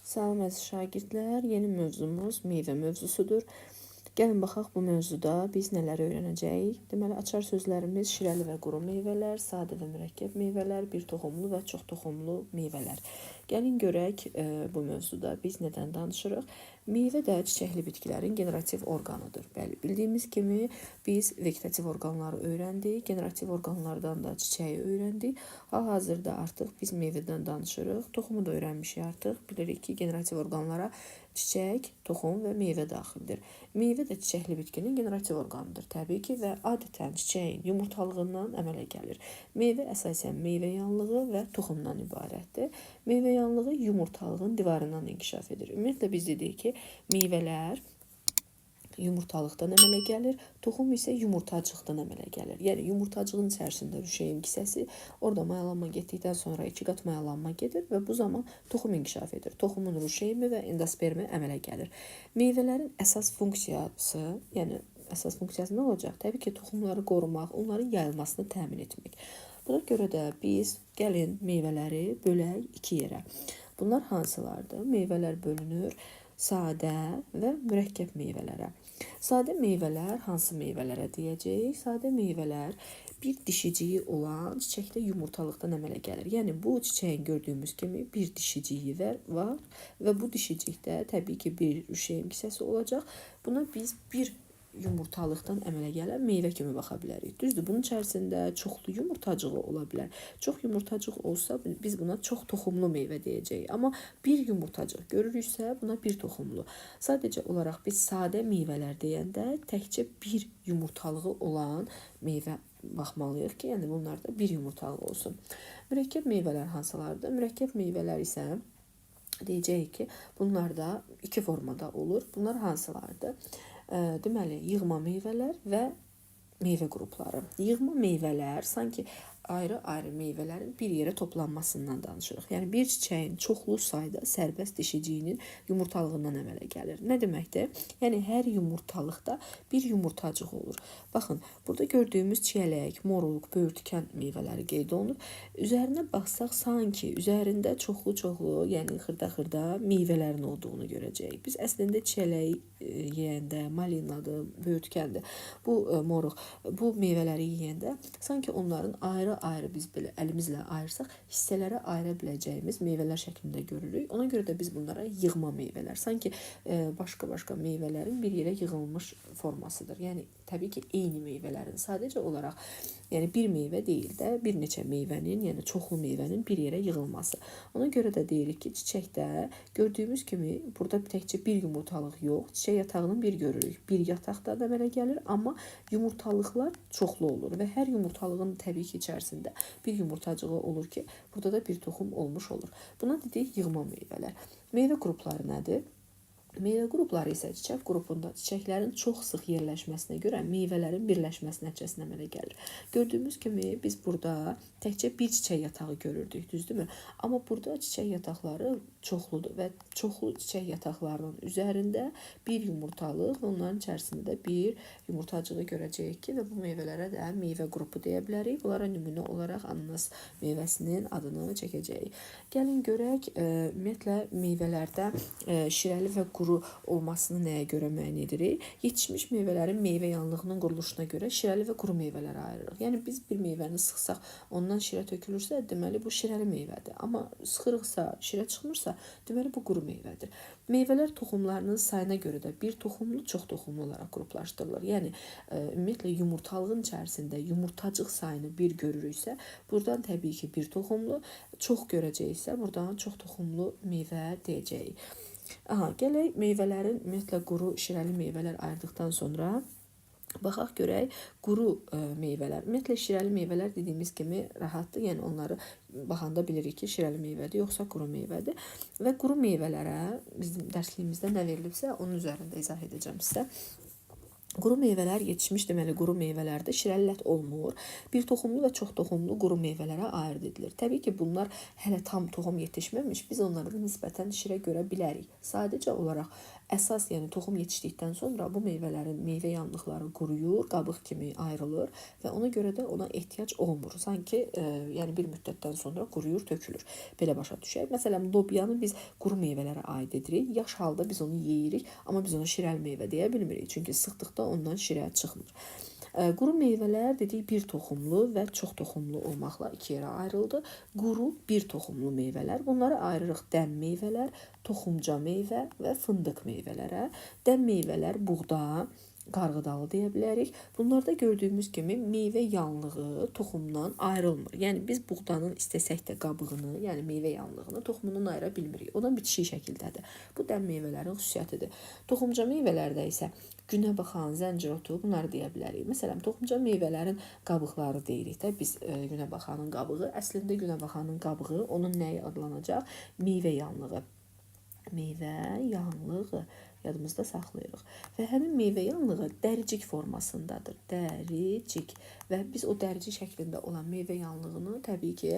Salam əziz şagirdlər, yeni mövzumuz meyvə mövzusudur. Gəlin baxaq bu mövzuda biz nələr öyrənəcəyik. Deməli, açar sözlərimiz şirəli və quru meyvələr, sadə və mürəkkəb meyvələr, bir toxumlu və çox toxumlu meyvələr. Gəlin görək bu mövzuda biz nədən danışırıq. Meyvə də çiçəkli bitkilərin generativ orqanıdır. Bəli, bildiyimiz kimi biz vegetativ orqanları öyrəndik, generativ orqanlardan da çiçəyi öyrəndik. Hal-hazırda artıq biz meyvədən danışırıq. Toxumu da öyrənmişik artıq. Bilirik ki, generativ orqanlara çiçək, toxum və meyvə daxildir. Meyvə də çiçəkli bitkinin generativ orqanıdır təbii ki və adətən çiçəyin yumurtalığından əmələ gəlir. Meyvə əsasən meyvə yanlığı və toxumdan ibarətdir. Meyvə yanlığı yumurtalığın divarından inkişaf edir. Ümumiyyətlə biz dedik ki, meyvələr yumurtalıqdan əmələ gəlir, toxum isə yumurtacıqdan əmələ gəlir. Yəni yumurtacığın içərisində rüşeyin kisəsi, orada mayalanma getdikdən sonra 2 qat mayalanma gedir və bu zaman toxum inkişaf edir. Toxumun rüşeyimi və endospermi əmələ gəlir. Meyvələrin əsas funksiyası, yəni əsas funksiyası nə olacaq? Təbii ki, toxumları qorumaq, onların yayılmasını təmin etmək. Buna görə də biz gəlin meyvələri bölək 2 yerə. Bunlar hansılardır? Meyvələr bölünür sadə və mürəkkəb meyvələrə. Sadə meyvələr hansı meyvələrə deyəcəyik? Sadə meyvələr bir dişiciyi olan çiçəkdə yumurtalıqdan əmələ gəlir. Yəni bu çiçəyin gördüyümüz kimi bir dişiciyi var və bu dişicikdə təbii ki bir rüşeyin kisəsi olacaq. Buna biz bir yumurtalıqdan əmələ gələn meyvə kimi baxa bilərik. Düzdür, bunun içərisində çoxlu yumurtacığı ola bilər. Çox yumurtacıq olsa biz buna çox toxumlu meyvə deyəcəyik. Amma bir yumurtacıq görürüksə buna bir toxumlu. Sadəcə olaraq biz sadə meyvələr deyəndə təkcə bir yumurtalığı olan meyvə baxmalıyıq ki, yəni bunlarda bir yumurtalığı olsun. Mürəkkəb meyvələr hansılardır? Mürəkkəb meyvələr isə deyəcəyik ki, bunlar da 2 formada olur. Bunlar hansılardır? Deməli, yığma meyvələr və meyvə qrupları. Yığma meyvələr sanki ayrı-ayrı meyvələrin bir yerə toplanmasından danışırıq. Yəni bir çiçəyin çoxlu sayda sərbəst dişiciyinin yumurtalığından əmələ gəlir. Nə deməkdir? Yəni hər yumurtalıqda bir yumurtacıq olur. Baxın, burada gördüyümüz çiyələk, moruq, böyürtkən meyvələri qeyd olunur. Üzərinə baxsaq sanki üzərində çoxlu, yəni xırda-xırda meyvələrin olduğunu görəcəyik. Biz əslində çiyələyi yeyəndə, malinadır, böyürtkəndir. Bu moruq, bu meyvələri yeyəndə sanki onların ayrı-ayrı biz belə əlimizlə ayırsaq hissələrə ayıra biləcəyimiz meyvələr şəklində görürük. Ona görə də biz bunlara yığma meyvələr, sanki başqa-başqa meyvələrin bir yerə yığılmış formasıdır. Yəni təbii ki, eyni meyvələrin sadəcə olaraq, yəni bir meyvə deyil də, bir neçə meyvənin, yəni çoxlu meyvənin bir yerə yığılması. Ona görə də deyirik ki, çiçəkdə gördüyümüz kimi burada təkcə bir yumurtalıq yox, çiçək yatağının bir görürük. Bir yataqda da əmələ gəlir, amma yumurtalıqlar çoxlu olur və hər yumurtalığın təbii ki, içərisində bir yumurtacığı olur ki, burada da bir toxum olmuş olur. Buna dedik yığma meyvələr. Meyvə qrupları nədir? Meyvə qrupları isə çiçək qrupunda çiçəklərin çox sıx yerləşməsinə görə meyvələrin birləşməsi nəticəsində əmələ gəlir. Gördüyümüz kimi biz burada təkcə bir çiçək yatağı görürdük, düzdürmü? Amma burada çiçək yataqları çoxludur və çoxlu çiçək yataqlarının üzərində bir yumurtalıq və onların içərisində də bir yumurtacığı görəcəyik ki, və bu meyvələrə də meyvə qrupu deyə bilərik. Bunlara nümunə olaraq ananas meyvəsinin adını çəkəcəyik. Gəlin görək, ümumiyyətlə meyvələrdə şirəli və quru olmasını nəyə görə müəyyən edirik? Yetişmiş meyvələrin meyvə yanlığının quruluşuna görə şirəli və quru meyvələrə ayırırıq. Yəni biz bir meyvəni sıxsaq, ondan şirə tökülürsə, deməli bu şirəli meyvədir. Amma sıxırıqsa, şirə çıxmırsa, deməli bu quru meyvədir. Meyvələr toxumlarının sayına görə də bir toxumlu, çox toxumlu olaraq qruplaşdırılır. Yəni ümumiyyətlə yumurtalığın içərisində yumurtacıq sayını bir görürüksə, buradan təbii ki bir toxumlu, çox görəcəksə, buradan çox toxumlu meyvə deyəcəyik. Gələk meyvələrin ümumiyyətlə quru, şirəli meyvələr ayırdıqdan sonra baxaq görək quru meyvələr. Ümumiyyətlə şirəli meyvələr dediyimiz kimi rahatdır. Yəni onları baxanda bilirik ki, şirəli meyvədir, yoxsa quru meyvədir. Və quru meyvələrə bizim dərsliyimizdə nə verilibsə, onun üzərində izah edəcəm sizə. Quru meyvələr yetişmiş deməli quru meyvələrdə şirəli lət olmur. Bir toxumlu və çox toxumlu quru meyvələrə ayırd edilir. Təbii ki, bunlar hələ tam toxum yetişməmiş, biz onları nisbətən şirə görə bilərik. Sadəcə olaraq əsas, yəni toxum yetişdikdən sonra bu meyvələrin meyvə yanlıqları quruyur, qabıq kimi ayrılır və ona görə də ona ehtiyac olmur. Sanki yəni bir müddətdən sonra quruyur, tökülür. Belə başa düşək. Məsələn, lobyanı biz quru meyvələrə aid edirik. Yaş halda biz onu yeyirik, amma biz onu şirəli meyvə deyə bilmirik. Çünki sıxdıqda ondan şirə çıxmır. Quru meyvələr dedik bir toxumlu və çox toxumlu olmaqla iki yerə ayrıldı. Quru bir toxumlu meyvələr, bunları ayırırıq dəm meyvələr, toxumca meyvə və fındıq meyvələrə. Dəm meyvələr buğda, qarğıdalı deyə bilərik. Bunlarda gördüyümüz kimi meyvə yanlığı toxumdan ayrılmır. Yəni biz buğdanın istəsək də qabığını, yəni meyvə yanlığını toxumundan ayıra bilmirik. O da bitişik şəkildədir. Bu dəm meyvələrin xüsusiyyətidir. Toxumca meyvələrdə isə günə baxan, zəncirotu bunları deyə bilərik. Məsələn, toxumca meyvələrin qabıqları deyirik də biz günə baxanın qabığı. Əslində günə baxanın qabığı onun nəyi adlanacaq? Meyvə yanlığı. Meyvə yanlığı yadımızda saxlayırıq. Və həmin meyvə yanlığı dəricik formasındadır. Dəricik. Və biz o dəricik şəklində olan meyvə yanlığını təbii ki,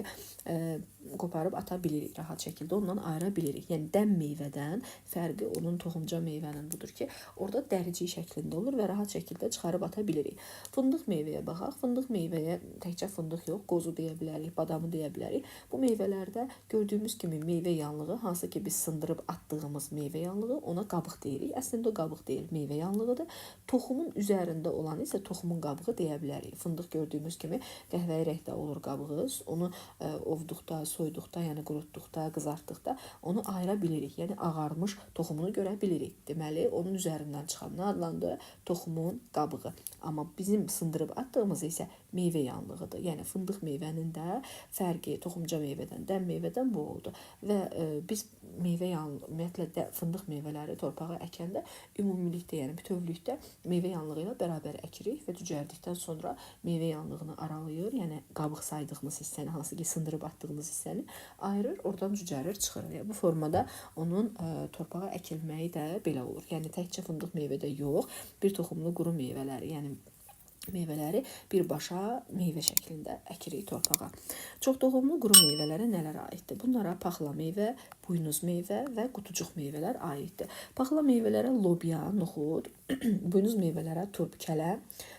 qoparıb ata bilirik rahat şəkildə, ondan ayıra bilirik. Yəni dəm meyvədən fərqi onun toxumca meyvənin budur ki, orada dəricik şəklində olur və rahat şəkildə çıxarıb ata bilirik. Fındıq meyvəyə baxaq. Fındıq meyvəyə təkcə fındıq yox, qozu deyə bilərik, badamı deyə bilərik. Bu meyvələrdə gördüyümüz kimi meyvə yanlığı, hansı ki biz sındırıb atdığımız meyvə yanlığı, ona qabıq deyirik. Əslində o qabıq deyil, meyvə yanlığıdır. Toxumun üzərində olan isə toxumun qabığı deyə bilərik. Fındıq gördüyümüz kimi qəhvəyi rəngdə olur qabığı. Onu ovduqda, soyduqda, yəni qurutduqda, qızartdıqda onu ayıra bilirik. Yəni ağarmış toxumunu görə bilirik. Deməli, onun üzərindən çıxan nə adlandı? Toxumun qabığı. Amma bizim sındırıb atdığımız isə meyvə yanlığıdır. Yəni fındıq meyvənin də fərqi toxumca meyvədən, dəm meyvədən bu oldu. Və biz meyvə yanlığı, ümumiyyətlə fındıq meyvələri torpağa əkəndə ümumilikdə, yəni bütövlükdə meyvə yanlığı ilə bərabər əkirik və cücərdikdən sonra meyvə yanlığını aralayır, yəni qabıq saydığımız hissəni, hansı ki sındırıb atdığımız hissəni ayırır, oradan cücərir, çıxır. Yəni, bu formada onun torpağa əkilməyi də belə olur. Yəni təkcə fındıq meyvədə yox, bir toxumlu quru meyvələri, yəni meyvələri birbaşa meyvə şəklində əkirik torpağa. Çox toxumlu quru meyvələrə nələr aiddir? Bunlara paxla meyvə, buynuz meyvə və qutucuq meyvələr aiddir. Paxla meyvələrə lobya, noxud, buynuz meyvələrə turp, kələ,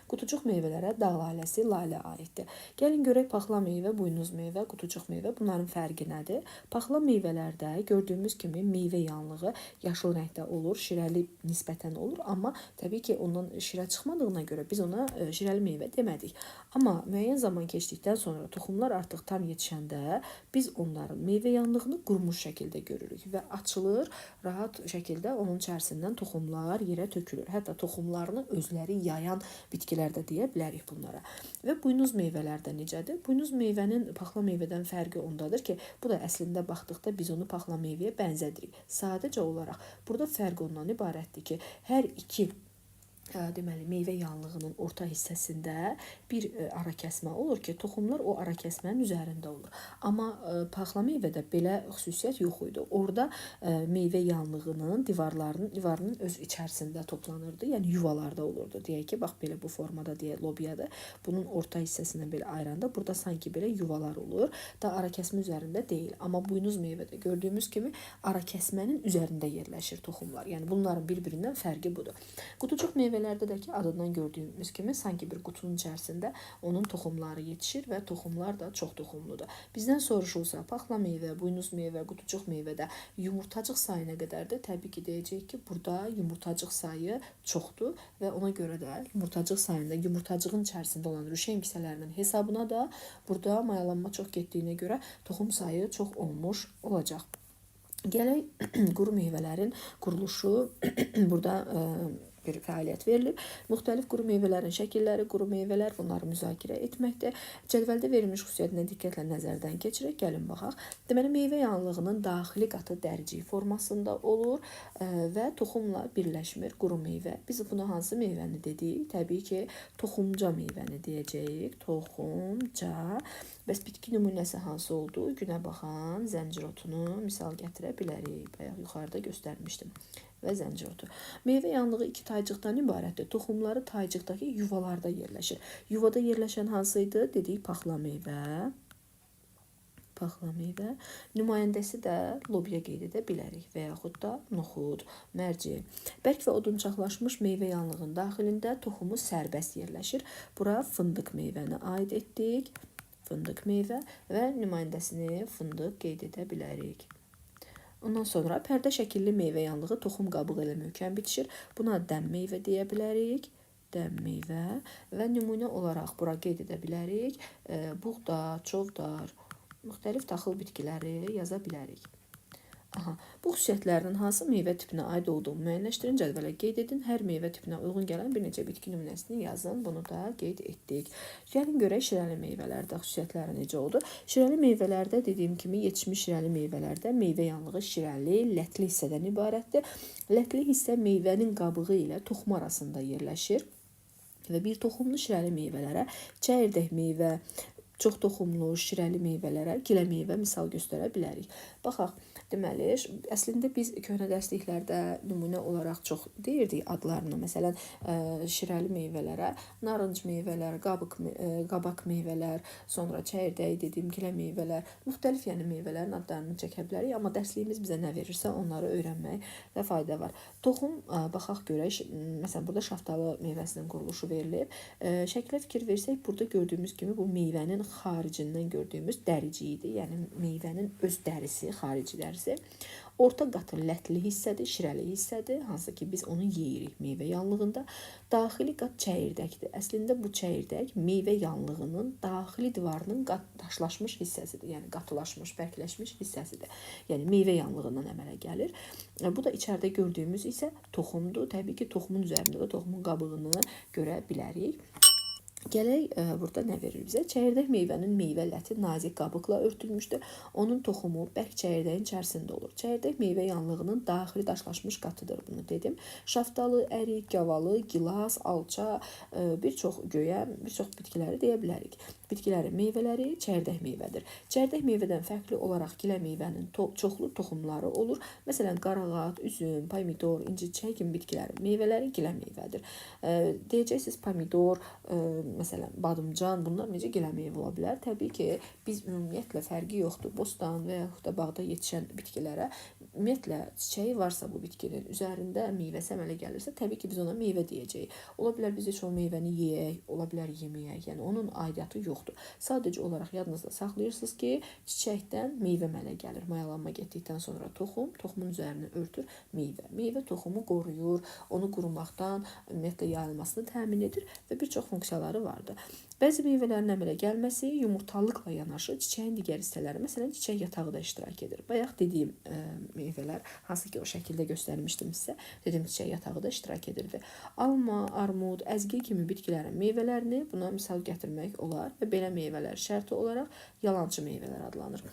qutucuq meyvələrə dağ laləsi, lalə aiddir. Gəlin görək paxla meyvə, buynuz meyvə, qutucuq meyvə bunların fərqi nədir? Paxla meyvələrdə gördüyümüz kimi meyvə yanlığı yaşıl rəngdə olur, şirəli nisbətən olur, amma təbii ki ondan şirə çıxmadığına görə biz ona şirəli meyvə demədik. Amma müəyyən zaman keçdikdən sonra toxumlar artıq tam yetişəndə biz onların meyvə yanlığını qurumuş şəkildə görürük və açılır, rahat şəkildə onun içərisindən toxumlar yerə tökülür. Hətta toxumlarını özləri yayan bitkilər də deyə bilərik bunlara. Və buynuz meyvələrdə necədir? Buynuz meyvənin paxla meyvədən fərqi ondadır ki, bu da əslində baxdıqda biz onu paxla meyvəyə bənzədirik. Sadəcə olaraq burada fərq ondan ibarətdir ki, hər iki deməli meyvə yanlığının orta hissəsində bir ara kəsmə olur ki, toxumlar o ara kəsmənin üzərində olur. Amma paxla meyvədə belə xüsusiyyət yox idi. Orada meyvə yanlığının divarının öz içərisində toplanırdı. Yəni yuvalarda olurdu. Deyək ki, bax belə bu formada deyə lobyadır. Bunun orta hissəsindən belə ayıranda burada sanki belə yuvalar olur. Da ara kəsmə üzərində deyil. Amma buynuz meyvədə gördüyümüz kimi ara kəsmənin üzərində yerləşir toxumlar. Yəni bunların bir-birindən fərqi budur. Qutucuq meyvələrdə də ki, adından gördüyümüz kimi sanki bir qutunun içərisində onun toxumları yetişir və toxumlar da çox toxumludur. Bizdən soruşulsa, paxla meyvə, buynuz meyvə, qutucuq meyvədə yumurtacıq sayı nə qədərdir? Təbii ki, deyəcəyik ki, burada yumurtacıq sayı çoxdur və ona görə də yumurtacıq sayında yumurtacığın içərisində olan rüşen kisələrinin hesabına da burada mayalanma çox getdiyinə görə toxum sayı çox olmuş olacaq. Gələk quru meyvələrin quruluşu burada bir fəaliyyət verilir. Müxtəlif quru meyvələrin şəkilləri, quru meyvələr bunları müzakirə etməkdə. Cədvəldə verilmiş xüsusiyyətinə diqqətlə nəzərdən keçirək, gəlin baxaq. Deməli, meyvə yanlığının daxili qatı dəricik formasında olur və toxumla birləşmir quru meyvə. Biz buna hansı meyvəni dedik? Təbii ki, toxumca meyvəni deyəcəyik. Toxumca. Bəs bitki nümunəsi hansı oldu? Günə baxan zəncirotunu misal gətirə bilərik. Bayaq yuxarıda göstərmişdim. Və zəncirotu. Meyvə yanlığı iki taycıqdan ibarətdir. Toxumları taycıqdakı yuvalarda yerləşir. Yuvada yerləşən hansıydı? Dedik, paxla meyvə. Paxla meyvə. Nümayəndəsi də lobya qeyd edə bilərik və yaxud da noxud, mərci. Bərk və odunçaqlaşmış meyvə yanlığının daxilində toxumu sərbəst yerləşir. Bura fındıq meyvəni aid etdik. Fındıq meyvə və nümayəndəsini fındıq qeyd edə bilərik. Ondan sonra pərdə şəkilli meyvə yanlığı toxum qabığı ilə möhkəm bitişir. Buna dəm meyvə deyə bilərik. Dəm meyvə və nümunə olaraq bura qeyd edə bilərik. Buğda, çovdar, müxtəlif taxıl bitkiləri yaza bilərik. Bu xüsusiyyətlərinin hansı meyvə tipinə aid olduğunu müəyyənləşdirin, cədvələ qeyd edin. Hər meyvə tipinə uyğun gələn bir neçə bitki nümunəsini yazın. Bunu da qeyd etdik. Gəlin görək şirəli meyvələrdə xüsusiyyətləri necə oldu. Şirəli meyvələrdə dediyim kimi yetişmiş şirəli meyvələrdə meyvə yanlığı şirəli, lətli hissədən ibarətdir. Lətli hissə meyvənin qabığı ilə toxum arasında yerləşir və bir toxumlu şirəli meyvələrə çəyirdək meyvə, çox toxumlu şirəli meyvələrə gilə meyvə misal göstərə bilərik. Baxaq. Deməli, əslində biz köhnə dərsliklərdə nümunə olaraq çox deyirdik adlarını. Məsələn, şirəli meyvələrə narınc meyvələr, qabaq meyvələr, sonra çəyirdək dediyim gilə meyvələr, müxtəlif yəni meyvələrin adlarını çəkə bilərik. Amma dərsliyimiz bizə nə verirsə, onları öyrənməkdə fayda var. Toxum, baxaq görək, məsələn, burada şaftalı meyvəsinin quruluşu verilib. Şəklə fikir versək, burada gördüyümüz kimi bu meyvənin xaricindən gördüyümüz dəricik idi. Yəni, meyvənin öz dərisi, xarici dərisi. Orta qatı lətli hissədir, şirəli hissədir, hansı ki biz onu yeyirik meyvə yanlığında. Daxili qat çəyirdəkdir. Əslində bu çəyirdək meyvə yanlığının daxili divarının daşlaşmış hissəsidir. Yəni qatılaşmış, bərkləşmiş hissəsidir. Yəni meyvə yanlığından əmələ gəlir. Bu da içəridə gördüyümüz isə toxumdur. Təbii ki, toxumun üzərində də toxumun qabığını görə bilərik. Gələk, burada nə verir bizə? Çəyirdək meyvənin meyvə ləti nazik qabıqla örtülmüşdür. Onun toxumu bərk çəyirdəyin içərisində olur. Çəyirdək meyvə yanlığının daxili daşlaşmış qatıdır, bunu dedim. Şaftalı, ərik, gavalı, gilas, alça, bir çox göyəm, bir çox bitkiləri deyə bilərik. Bitkilərin meyvələri çəyirdək meyvədir. Çəyirdək meyvədən fərqli olaraq gilə meyvənin çoxlu toxumları olur. Məsələn, qarağat, üzüm, pomidor, incirçək kimi bitkilərin meyvələri gilə meyvədir. Deyəcəksiniz, pomidor, məsələn, badımcan, bunlar necə gilə meyvə ola bilər? Təbii ki, biz ümumiyyətlə fərqi yoxdur. Bostan və yaxud da bağda yetişən bitkilərə ümumiyyətlə çiçəyi varsa bu bitkinin üzərində meyvəsi əmələ gəlirsə, təbii ki, biz ona meyvə deyəcəyik. Ola bilər biz heç o meyvəni yeyək, ola bilər yeməyək. Yəni onun aidiyyatı yoxdur. Sadəcə olaraq yadınızda saxlayırsınız ki, çiçəkdən meyvə əmələ gəlir. Mayalanma getdikdən sonra toxumun üzərini örtür meyvə. Meyvə toxumu qoruyur, onu qurumaqdan, ümumiyyətlə yayılmasını təmin edir və bir çox funksiyaları vardır. Bəzi meyvələrin əmələ gəlməsi yumurtalıqla yanaşı çiçəyin digər hissələri, məsələn, çiçək yatağı da iştirak edir. Bayaq dediyim meyvələr, hansı ki o şəkildə göstərmişdim sizə, dedim çiçək yatağı da iştirak edirdi. Alma, armud, əzgi kimi bitkilərin meyvələrini buna misal gətirmək olar və belə meyvələr şərti olaraq yalançı meyvələr adlanır.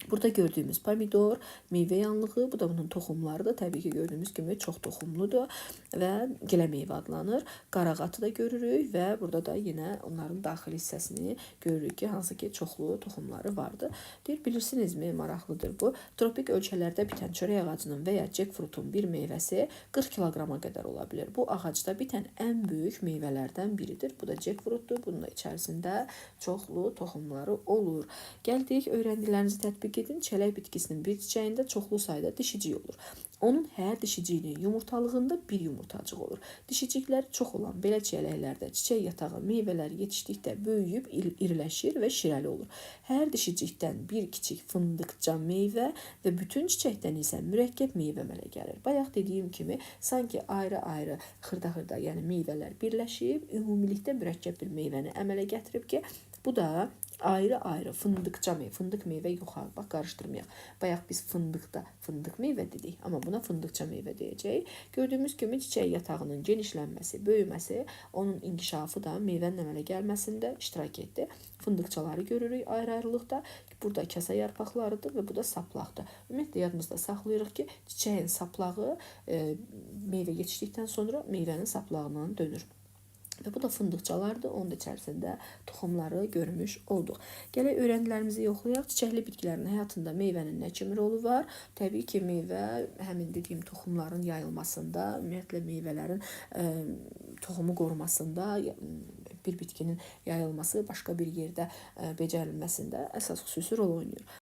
Burada gördüyümüz pomidor, meyvə yanlığı, bu da bunun toxumlarıdır. Təbii ki, gördüyümüz kimi çox toxumludur və gilə meyvə adlanır. Qarağatı da görürük və burada da yenə onların daxili hissəsini görürük ki, hansı ki çoxlu toxumları vardır. Deyir, bilirsinizmi, maraqlıdır bu. Tropik ölkələrdə bitən çörək ağacının və ya jackfruitun bir meyvəsi 40 kiloqrama qədər ola bilir. Bu ağacda bitən ən böyük meyvələrdən biridir. Bu da jackfruitdur. Bunun da içərisində çoxlu toxumları olur. Gəldik, öyrəndiklərinizi tətbiq edin. Çələk bitkisinin bir çiçəyində çoxlu sayda dişicik olur. Onun hər dişiciyinin yumurtalığında bir yumurtacıq olur. Dişicikləri çox olan belə çiyələklərdə çiçək yatağı meyvələr yetişdikdə böyüyüb iriləşir və şirəli olur. Hər dişicikdən bir kiçik fındıqca meyvə və bütün çiçəkdən isə mürəkkəb meyvə əmələ gəlir. Bayaq dediyim kimi, sanki ayrı-ayrı xırda-xırda, yəni meyvələr birləşib, ümumilikdə mürəkkəb bir meyvəni əmələ gətirib ki, bu da ayrı-ayrı fındıq meyvə yox, bax qarışdırmayaq. Bayaq biz fındıqda fındıq meyvə dedik, amma buna fındıqca meyvə deyəcəyik. Gördüyümüz kimi çiçək yatağının genişlənməsi, böyüməsi, onun inkişafı da meyvənin əmələ gəlməsində iştirak etdi. Fındıqçaları görürük ayrı-ayrılıqda. Burada kəsə yarpaqlarıdır və bu da saplaqdır. Ümumiyyətlə yadımızda saxlayırıq ki, çiçəyin saplağı meyvə yetişdikdən sonra meyvənin saplağından dönür. Və bu da fındıqçalardır. Onun da içərisində toxumları görmüş olduq. Gələk öyrəndilərimizi yoxlayaq. Çiçəkli bitkilərin həyatında meyvənin nə kimi rolu var? Təbii ki, meyvə həmin dediyim toxumların yayılmasında, ümumiyyətlə meyvələrin toxumu qorumasında, bir bitkinin yayılması, başqa bir yerdə becərilməsində əsas xüsusi rol oynayır.